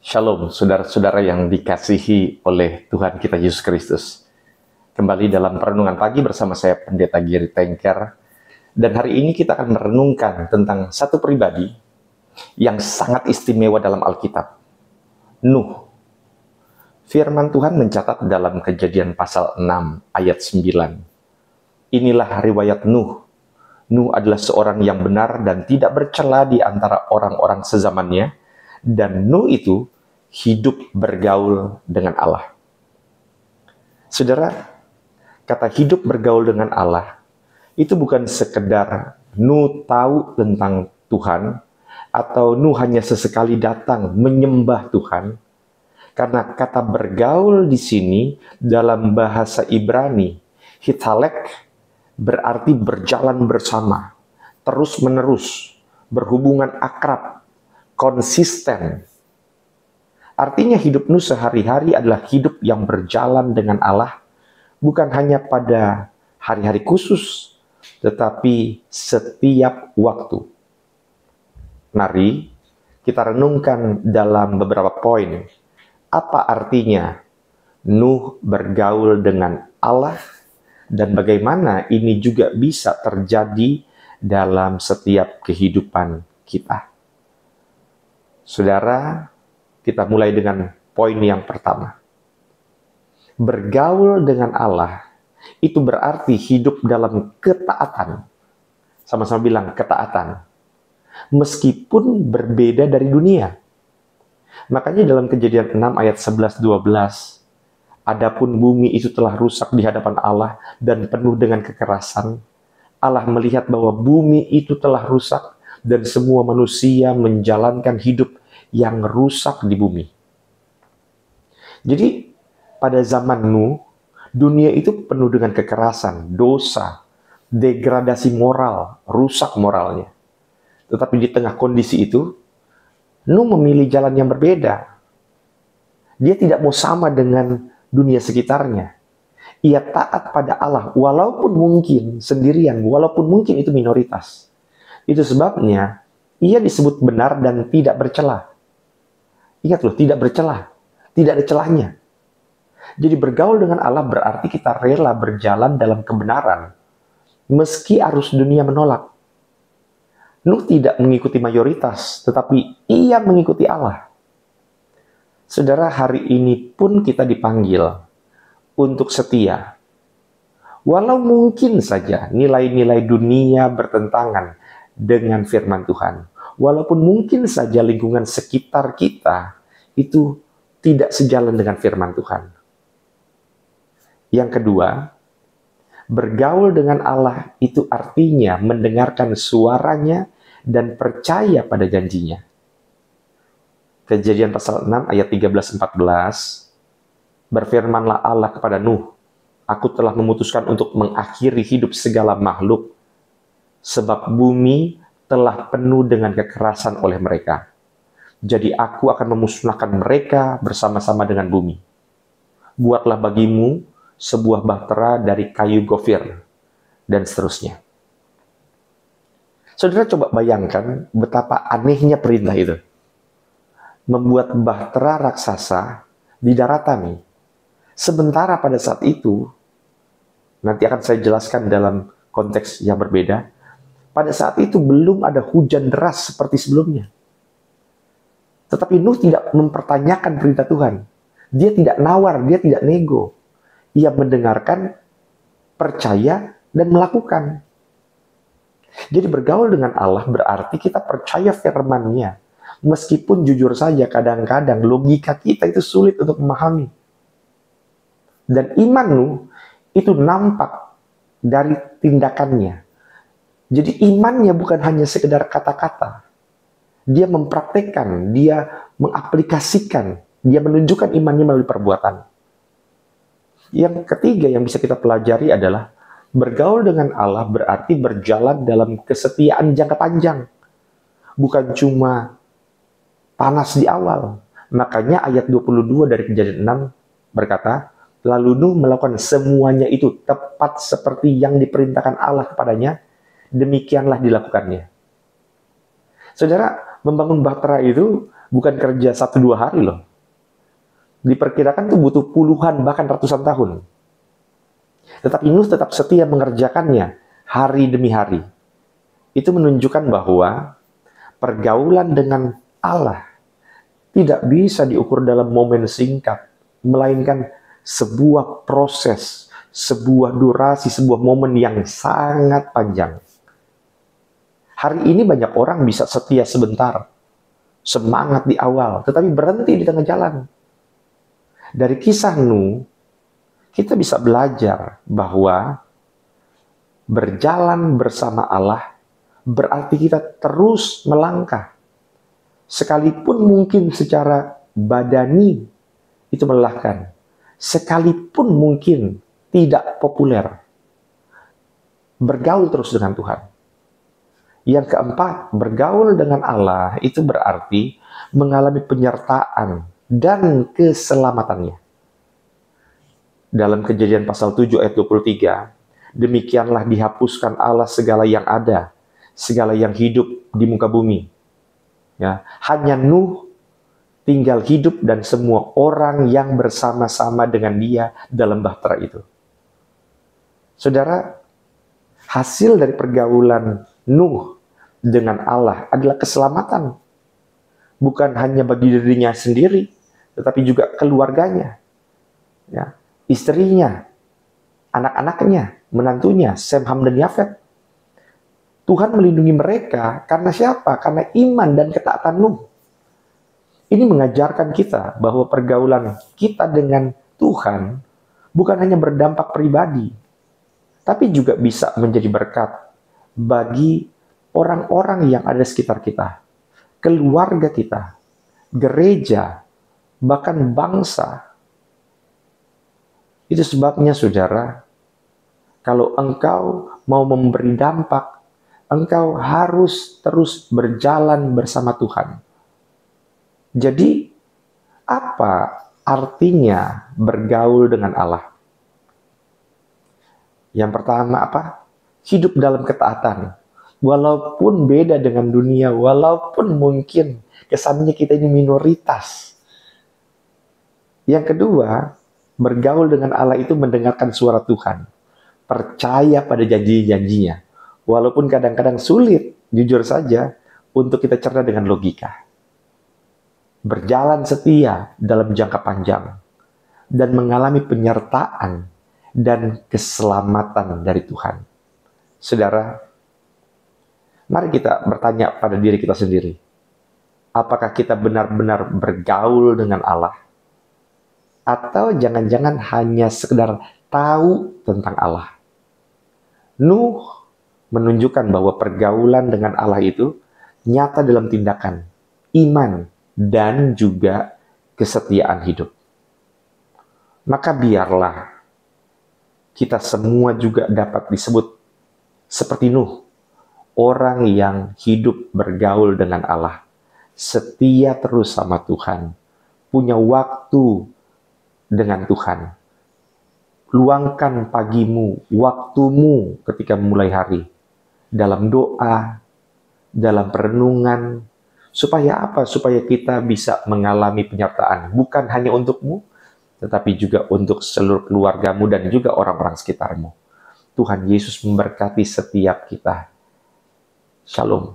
Shalom, saudara-saudara yang dikasihi oleh Tuhan kita Yesus Kristus. Kembali dalam Renungan Pagi bersama saya Pendeta Giri Tengker. Dan hari ini kita akan merenungkan tentang satu pribadi yang sangat istimewa dalam Alkitab. Nuh. Firman Tuhan mencatat dalam Kejadian pasal 6 ayat 9. Inilah riwayat Nuh. Nuh adalah seorang yang benar dan tidak bercela di antara orang-orang sezamannya. Dan Nuh itu hidup bergaul dengan Allah. Saudara, kata hidup bergaul dengan Allah itu bukan sekedar Nuh tahu tentang Tuhan atau Nuh hanya sesekali datang menyembah Tuhan. Karena kata bergaul di sini dalam bahasa Ibrani, hitalek, berarti berjalan bersama, terus-menerus, berhubungan akrab, konsisten. Artinya hidup Nuh sehari-hari adalah hidup yang berjalan dengan Allah, bukan hanya pada hari-hari khusus, tetapi setiap waktu. Mari kita renungkan dalam beberapa poin, apa artinya Nuh bergaul dengan Allah, dan bagaimana ini juga bisa terjadi dalam setiap kehidupan kita. Saudara, kita mulai dengan poin yang pertama. Bergaul dengan Allah itu berarti hidup dalam ketaatan. Sama-sama bilang ketaatan. Meskipun berbeda dari dunia. Makanya dalam Kejadian 6 ayat 11-12, adapun bumi itu telah rusak di hadapan Allah dan penuh dengan kekerasan. Allah melihat bahwa bumi itu telah rusak dan semua manusia menjalankan hidup yang rusak di bumi. Jadi pada zaman Nuh, dunia itu penuh dengan kekerasan, dosa, degradasi moral, rusak moralnya. Tetapi di tengah kondisi itu, Nuh memilih jalan yang berbeda. Dia tidak mau sama dengan dunia sekitarnya. Ia taat pada Allah, walaupun mungkin sendirian, walaupun mungkin itu minoritas. Itu sebabnya ia disebut benar dan tidak bercela. Ingat loh, tidak bercela. Tidak ada celahnya. Jadi bergaul dengan Allah berarti kita rela berjalan dalam kebenaran. Meski arus dunia menolak. Nuh tidak mengikuti mayoritas, tetapi ia mengikuti Allah. Saudara, hari ini pun kita dipanggil untuk setia. Walau mungkin saja nilai-nilai dunia bertentangan dengan firman Tuhan. Walaupun mungkin saja lingkungan sekitar kita itu tidak sejalan dengan firman Tuhan. Yang kedua, bergaul dengan Allah itu artinya mendengarkan suaranya dan percaya pada janjinya. Kejadian pasal 6 ayat 13-14, berfirmanlah Allah kepada Nuh, aku telah memutuskan untuk mengakhiri hidup segala makhluk, sebab bumi telah penuh dengan kekerasan oleh mereka. Jadi aku akan memusnahkan mereka bersama-sama dengan bumi. Buatlah bagimu sebuah bahtera dari kayu gofir, dan seterusnya. Saudara coba bayangkan betapa anehnya perintah itu. Membuat bahtera raksasa di daratan. Sementara pada saat itu, nanti akan saya jelaskan dalam konteks yang berbeda, pada saat itu belum ada hujan deras seperti sebelumnya. Tetapi Nuh tidak mempertanyakan perintah Tuhan. Dia tidak nawar, dia tidak nego. Ia mendengarkan, percaya, dan melakukan. Jadi bergaul dengan Allah berarti kita percaya firman-Nya. Meskipun jujur saja kadang-kadang logika kita itu sulit untuk memahami. Dan iman Nuh itu nampak dari tindakannya. Jadi imannya bukan hanya sekedar kata-kata. Dia mempraktekkan, dia mengaplikasikan, dia menunjukkan imannya melalui perbuatan. Yang ketiga yang bisa kita pelajari adalah bergaul dengan Allah berarti berjalan dalam kesetiaan jangka panjang. Bukan cuma panas di awal. Makanya ayat 22 dari Kejadian 6 berkata, lalu Nuh melakukan semuanya itu tepat seperti yang diperintahkan Allah kepadanya, demikianlah dilakukannya. Saudara, membangun bahtera itu bukan kerja 1-2 hari loh. Diperkirakan tuh butuh puluhan bahkan ratusan tahun. Tetapi Nuh tetap setia mengerjakannya hari demi hari. Itu menunjukkan bahwa pergaulan dengan Allah tidak bisa diukur dalam momen singkat, melainkan sebuah proses, sebuah durasi, sebuah momen yang sangat panjang. Hari ini banyak orang bisa setia sebentar, semangat di awal, tetapi berhenti di tengah jalan. Dari kisah Nuh, kita bisa belajar bahwa berjalan bersama Allah berarti kita terus melangkah. Sekalipun mungkin secara badani itu melelahkan, sekalipun mungkin tidak populer, bergaul terus dengan Tuhan. Yang keempat, bergaul dengan Allah itu berarti mengalami penyertaan dan keselamatannya. Dalam Kejadian pasal 7 ayat 23, demikianlah dihapuskan Allah segala yang ada, segala yang hidup di muka bumi. Ya, hanya Nuh tinggal hidup dan semua orang yang bersama-sama dengan dia dalam bahtera itu. Saudara, hasil dari pergaulan Nuh dengan Allah adalah keselamatan. Bukan hanya bagi dirinya sendiri, tetapi juga keluarganya, ya, istrinya, anak-anaknya, menantunya, Sem, Ham, dan Yafet. Tuhan melindungi mereka karena siapa? Karena iman dan ketaatan Nuh. Ini mengajarkan kita bahwa pergaulan kita dengan Tuhan bukan hanya berdampak pribadi, tapi juga bisa menjadi berkat bagi orang-orang yang ada di sekitar kita, keluarga kita, gereja, bahkan bangsa. Itu sebabnya saudara, kalau engkau mau memberi dampak, engkau harus terus berjalan bersama Tuhan. Jadi, apa artinya bergaul dengan Allah? Yang pertama apa? Hidup dalam ketaatan. Walaupun beda dengan dunia, walaupun mungkin kesannya kita ini minoritas. Yang kedua, bergaul dengan Allah itu mendengarkan suara Tuhan. Percaya pada janji-janjinya. Walaupun kadang-kadang sulit, jujur saja, untuk kita cerna dengan logika. Berjalan setia dalam jangka panjang. Dan mengalami penyertaan dan keselamatan dari Tuhan. Saudara, mari kita bertanya pada diri kita sendiri. Apakah kita benar-benar bergaul dengan Allah? Atau jangan-jangan hanya sekedar tahu tentang Allah? Nuh menunjukkan bahwa pergaulan dengan Allah itu nyata dalam tindakan, iman, dan juga kesetiaan hidup. Maka biarlah kita semua juga dapat disebut seperti Nuh, orang yang hidup bergaul dengan Allah, setia terus sama Tuhan, punya waktu dengan Tuhan. Luangkan pagimu, waktumu ketika memulai hari, dalam doa, dalam perenungan, supaya apa? Supaya kita bisa mengalami penyertaan, bukan hanya untukmu, tetapi juga untuk seluruh keluargamu dan juga orang-orang sekitarmu. Tuhan Yesus memberkati setiap kita. Shalom.